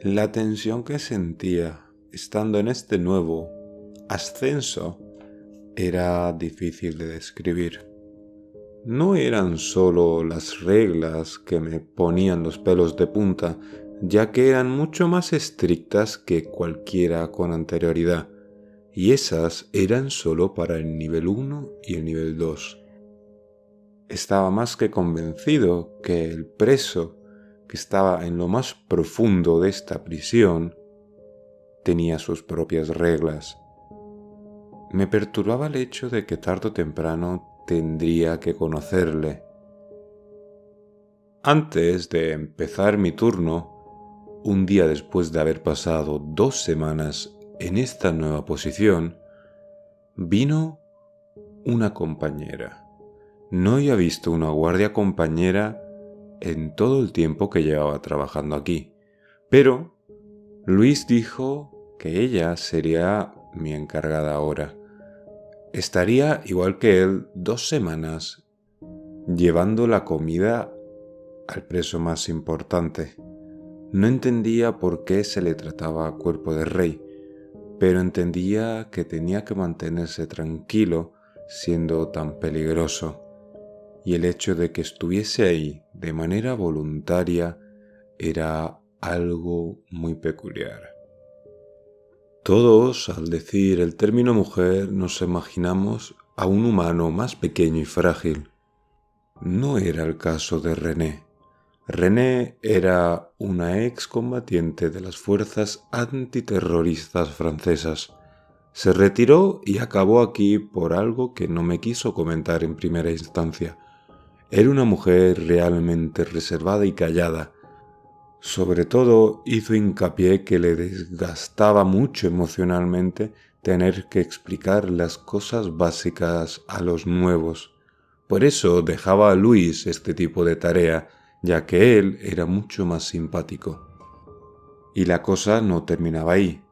La tensión que sentía estando en este nuevo ascenso era difícil de describir. No eran solo las reglas que me ponían los pelos de punta, ya que eran mucho más estrictas que cualquiera con anterioridad, y esas eran solo para el nivel 1 y el nivel 2. Estaba más que convencido que el preso que estaba en lo más profundo de esta prisión tenía sus propias reglas. Me perturbaba el hecho de que tarde o temprano tendría que conocerle. Antes de empezar mi turno, un día después de haber pasado 2 semanas en esta nueva posición, vino una compañera. No había visto una guardia compañera en todo el tiempo que llevaba trabajando aquí, pero Luis dijo que ella sería mi encargada ahora. Estaría igual que él 2 semanas llevando la comida al preso más importante. No entendía por qué se le trataba a cuerpo de rey, pero entendía que tenía que mantenerse tranquilo siendo tan peligroso, y el hecho de que estuviese ahí de manera voluntaria era algo muy peculiar. Todos, al decir el término mujer, nos imaginamos a un humano más pequeño y frágil. No era el caso de René. René era una excombatiente de las fuerzas antiterroristas francesas. Se retiró y acabó aquí por algo que no me quiso comentar en primera instancia. Era una mujer realmente reservada y callada. Sobre todo hizo hincapié que le desgastaba mucho emocionalmente tener que explicar las cosas básicas a los nuevos. Por eso dejaba a Luis este tipo de tarea, ya que él era mucho más simpático. Y la cosa no terminaba ahí.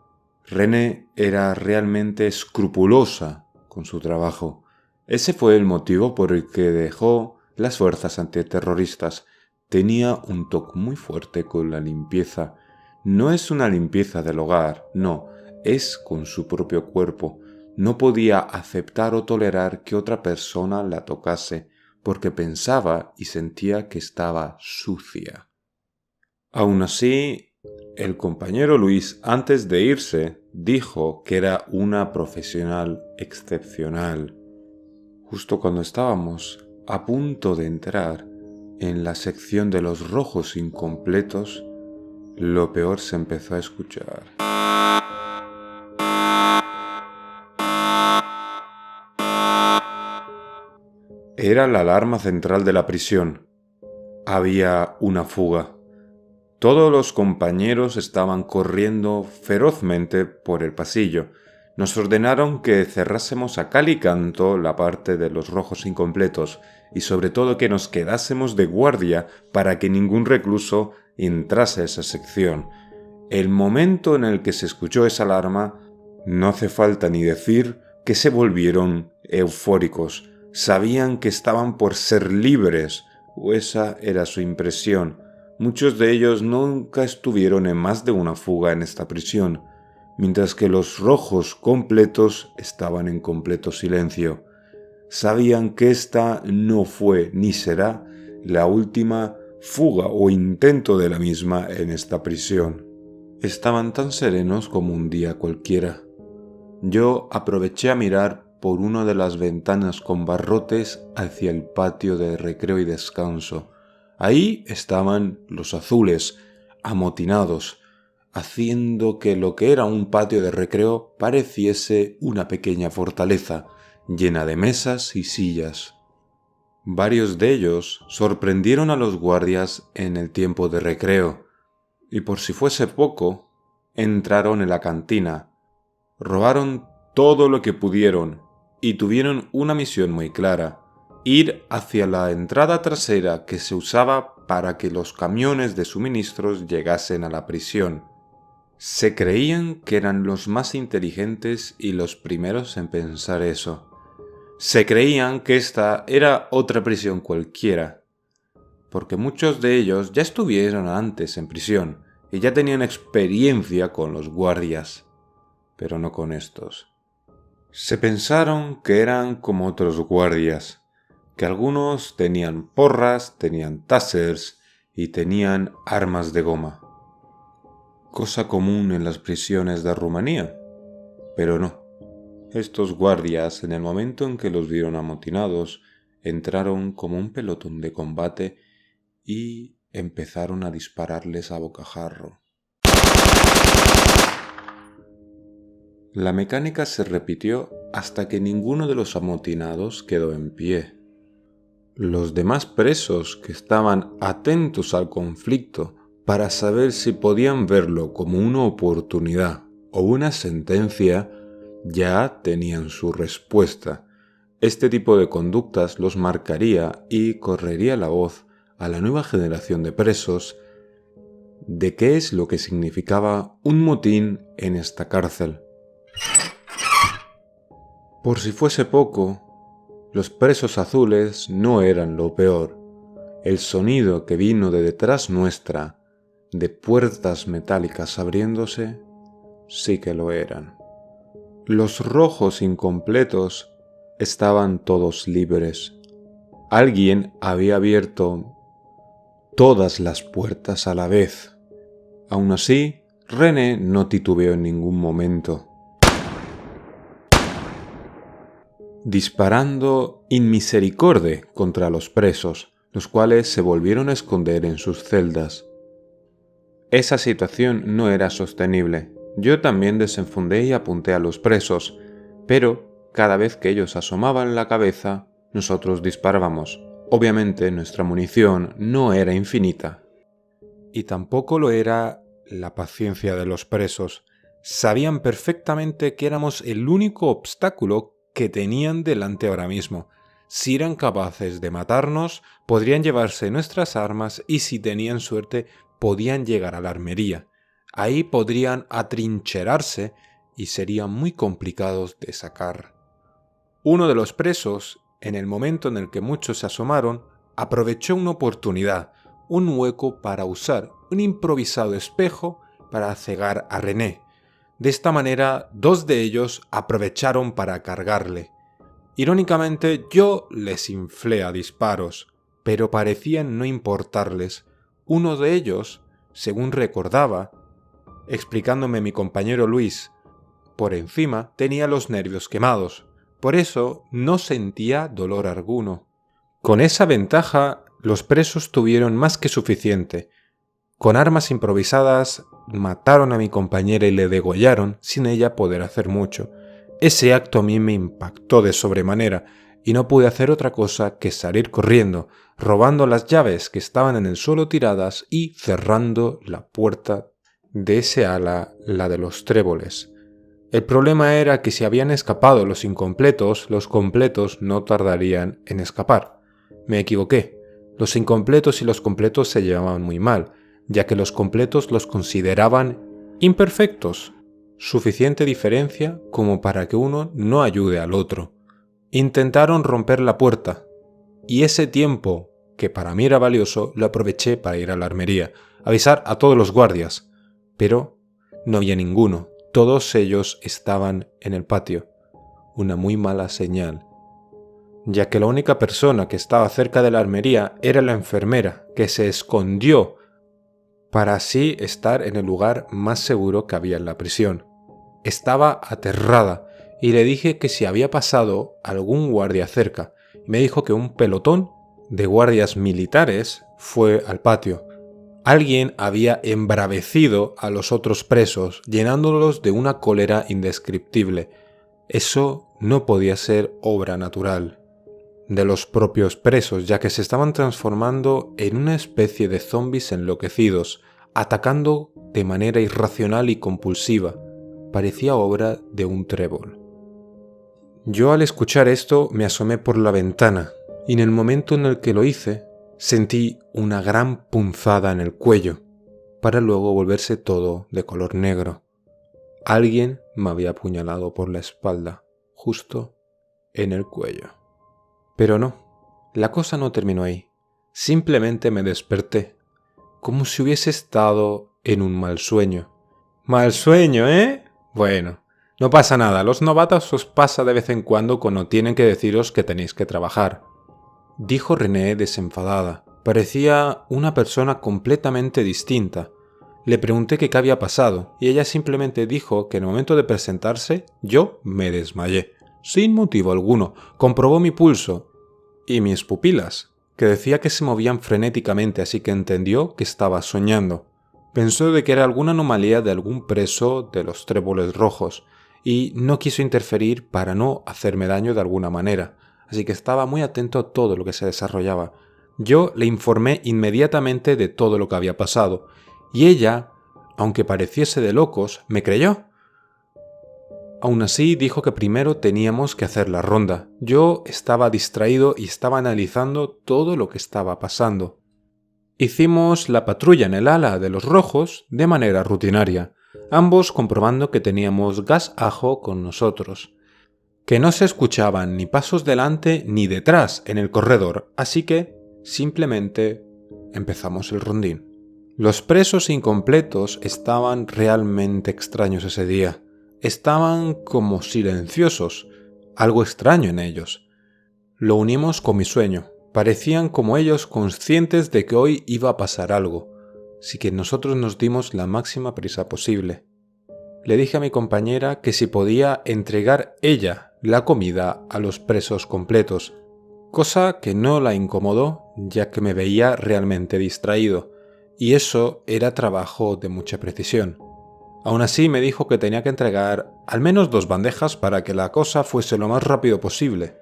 René era realmente escrupulosa con su trabajo. Ese fue el motivo por el que dejó las fuerzas antiterroristas. Tenía un toque muy fuerte con la limpieza. No es una limpieza del hogar, no, es con su propio cuerpo. No podía aceptar o tolerar que otra persona la tocase, porque pensaba y sentía que estaba sucia. Aún así, el compañero Luis, antes de irse, dijo que era una profesional excepcional. Justo cuando estábamos a punto de entrar en la sección de los rojos incompletos, lo peor se empezó a escuchar. Era la alarma central de la prisión. Había una fuga. Todos los compañeros estaban corriendo ferozmente por el pasillo. Nos ordenaron que cerrásemos a cal y canto la parte de los rojos incompletos y sobre todo que nos quedásemos de guardia para que ningún recluso entrase a esa sección. El momento en el que se escuchó esa alarma, no hace falta ni decir que se volvieron eufóricos. Sabían que estaban por ser libres, o esa era su impresión. Muchos de ellos nunca estuvieron en más de una fuga en esta prisión, mientras que los rojos completos estaban en completo silencio. Sabían que esta no fue ni será la última fuga o intento de la misma en esta prisión. Estaban tan serenos como un día cualquiera. Yo aproveché a mirar por una de las ventanas con barrotes hacia el patio de recreo y descanso. Ahí estaban los azules, amotinados, haciendo que lo que era un patio de recreo pareciese una pequeña fortaleza, llena de mesas y sillas. Varios de ellos sorprendieron a los guardias en el tiempo de recreo, y por si fuese poco, entraron en la cantina, robaron todo lo que pudieron y tuvieron una misión muy clara: ir hacia la entrada trasera que se usaba para que los camiones de suministros llegasen a la prisión. Se creían que eran los más inteligentes y los primeros en pensar eso. Se creían que esta era otra prisión cualquiera, porque muchos de ellos ya estuvieron antes en prisión y ya tenían experiencia con los guardias, pero no con estos. Se pensaron que eran como otros guardias, que algunos tenían porras, tenían tasers y tenían armas de goma. Cosa común en las prisiones de Rumanía, pero no. Estos guardias, en el momento en que los vieron amotinados, entraron como un pelotón de combate y empezaron a dispararles a bocajarro. La mecánica se repitió hasta que ninguno de los amotinados quedó en pie. Los demás presos, que estaban atentos al conflicto para saber si podían verlo como una oportunidad o una sentencia, ya tenían su respuesta. Este tipo de conductas los marcaría y correría la voz a la nueva generación de presos de qué es lo que significaba un motín en esta cárcel. Por si fuese poco, los presos azules no eran lo peor. El sonido que vino de detrás nuestra, de puertas metálicas abriéndose, sí que lo eran. Los rojos incompletos estaban todos libres. Alguien había abierto todas las puertas a la vez. Aún así, René no titubeó en ningún momento, disparando in misericorde contra los presos, los cuales se volvieron a esconder en sus celdas. Esa situación no era sostenible. Yo también desenfundé y apunté a los presos, pero cada vez que ellos asomaban la cabeza, nosotros disparábamos. Obviamente nuestra munición no era infinita. Y tampoco lo era la paciencia de los presos. Sabían perfectamente que éramos el único obstáculo que tenían delante ahora mismo. Si eran capaces de matarnos, podrían llevarse nuestras armas y si tenían suerte, podían llegar a la armería. Ahí podrían atrincherarse y serían muy complicados de sacar. Uno de los presos, en el momento en el que muchos se asomaron, aprovechó una oportunidad, un hueco para usar un improvisado espejo para cegar a René. De esta manera, dos de ellos aprovecharon para cargarle. Irónicamente, yo les inflé a disparos, pero parecían no importarles. Uno de ellos, según recordaba, explicándome mi compañero Luis, por encima tenía los nervios quemados, por eso no sentía dolor alguno. Con esa ventaja, los presos tuvieron más que suficiente. Con armas improvisadas, mataron a mi compañera y le degollaron sin ella poder hacer mucho. Ese acto a mí me impactó de sobremanera y no pude hacer otra cosa que salir corriendo, robando las llaves que estaban en el suelo tiradas y cerrando la puerta de ese ala, la de los tréboles. El problema era que si habían escapado los incompletos, los completos no tardarían en escapar. Me equivoqué. Los incompletos y los completos se llevaban muy mal, ya que los completos los consideraban imperfectos. Suficiente diferencia como para que uno no ayude al otro. Intentaron romper la puerta, y ese tiempo, que para mí era valioso, lo aproveché para ir a la armería, avisar a todos los guardias, pero no había ninguno. Todos ellos estaban en el patio. Una muy mala señal, ya que la única persona que estaba cerca de la armería era la enfermera, que se escondió para así estar en el lugar más seguro que había en la prisión. Estaba aterrada y le dije que si había pasado algún guardia cerca. Me dijo que un pelotón de guardias militares fue al patio. Alguien había embravecido a los otros presos, llenándolos de una cólera indescriptible. Eso no podía ser obra natural de los propios presos, ya que se estaban transformando en una especie de zombis enloquecidos, atacando de manera irracional y compulsiva. Parecía obra de un trébol. Yo al escuchar esto me asomé por la ventana, y en el momento en el que lo hice, sentí una gran punzada en el cuello, para luego volverse todo de color negro. Alguien me había apuñalado por la espalda, justo en el cuello. Pero no, la cosa no terminó ahí. Simplemente me desperté. como si hubiese estado en un mal sueño. Mal sueño, ¿eh? Bueno, no pasa nada, a los novatos os pasa de vez en cuando tienen que deciros que tenéis que trabajar, dijo René desenfadada. Parecía una persona completamente distinta. Le pregunté qué había pasado y ella simplemente dijo que en el momento de presentarse yo me desmayé, sin motivo alguno. Comprobó mi pulso y mis pupilas, que decía que se movían frenéticamente, así que entendió que estaba soñando. Pensó de que era alguna anomalía de algún preso de los tréboles rojos y no quiso interferir para no hacerme daño de alguna manera, así que estaba muy atento a todo lo que se desarrollaba. Yo le informé inmediatamente de todo lo que había pasado y ella, aunque pareciese de locos, me creyó. Aún así dijo que primero teníamos que hacer la ronda. Yo estaba distraído y estaba analizando todo lo que estaba pasando. Hicimos la patrulla en el ala de los rojos de manera rutinaria, ambos comprobando que teníamos gas ajo con nosotros, que no se escuchaban ni pasos delante ni detrás en el corredor, así que simplemente empezamos el rondín. Los presos incompletos estaban realmente extraños ese día. Estaban como silenciosos, algo extraño en ellos. Lo unimos con mi sueño. Parecían como ellos conscientes de que hoy iba a pasar algo, así que nosotros nos dimos la máxima prisa posible. Le dije a mi compañera que si podía entregar ella la comida a los presos completos, cosa que no la incomodó ya que me veía realmente distraído, y eso era trabajo de mucha precisión. Aún así me dijo que tenía que entregar al menos 2 bandejas para que la cosa fuese lo más rápido posible.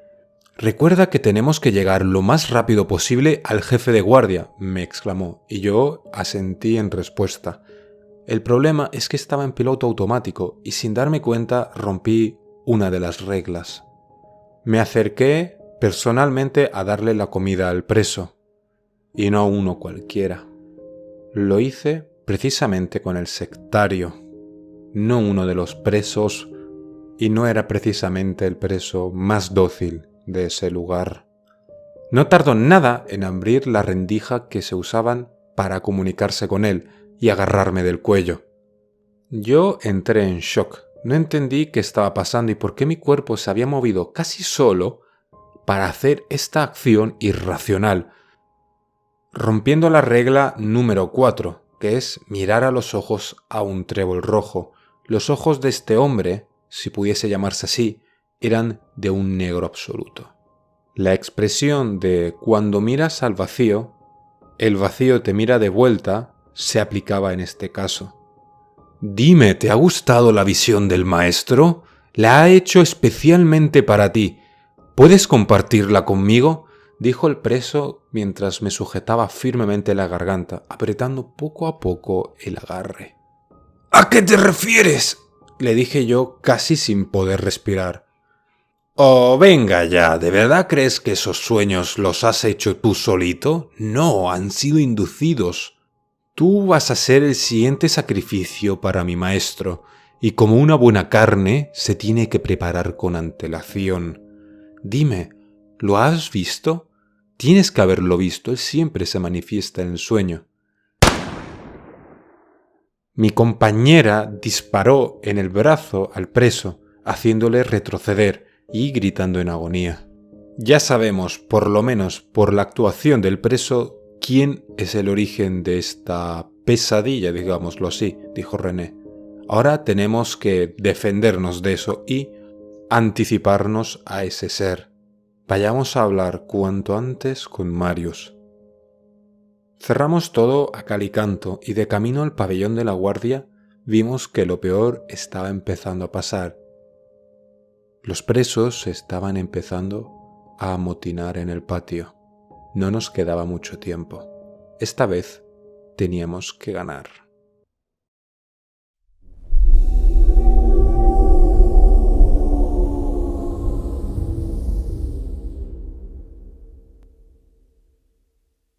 «Recuerda que tenemos que llegar lo más rápido posible al jefe de guardia», me exclamó, y yo asentí en respuesta. El problema es que estaba en piloto automático y sin darme cuenta rompí una de las reglas. Me acerqué personalmente a darle la comida al preso, y no a uno cualquiera. Lo hice precisamente con el sectario, no uno de los presos, y no era precisamente el preso más dócil de ese lugar. No tardó nada en abrir la rendija que se usaban para comunicarse con él y agarrarme del cuello. Yo entré en shock. No entendí qué estaba pasando y por qué mi cuerpo se había movido casi solo para hacer esta acción irracional, rompiendo la regla número 4, que es mirar a los ojos a un trébol rojo. Los ojos de este hombre, si pudiese llamarse así, eran de un negro absoluto. La expresión de cuando miras al vacío, el vacío te mira de vuelta, se aplicaba en este caso. «Dime, ¿te ha gustado la visión del maestro? La ha hecho especialmente para ti. ¿Puedes compartirla conmigo?», dijo el preso mientras me sujetaba firmemente la garganta, apretando poco a poco el agarre. «¿A qué te refieres?», le dije yo casi sin poder respirar. «Oh, venga ya, ¿de verdad crees que esos sueños los has hecho tú solito? No, han sido inducidos. Tú vas a ser el siguiente sacrificio para mi maestro, y como una buena carne se tiene que preparar con antelación. Dime, ¿lo has visto? Tienes que haberlo visto, él siempre se manifiesta en el sueño». Mi compañera disparó en el brazo al preso, haciéndole retroceder y gritando en agonía. Ya sabemos, por lo menos por la actuación del preso, quién es el origen de esta pesadilla, digámoslo así, dijo René. Ahora tenemos que defendernos de eso y anticiparnos a ese ser. Vayamos a hablar cuanto antes con Marius. Cerramos todo a cal y canto y de camino al pabellón de la guardia vimos que lo peor estaba empezando a pasar. Los presos estaban empezando a amotinar en el patio. No nos quedaba mucho tiempo. Esta vez teníamos que ganar.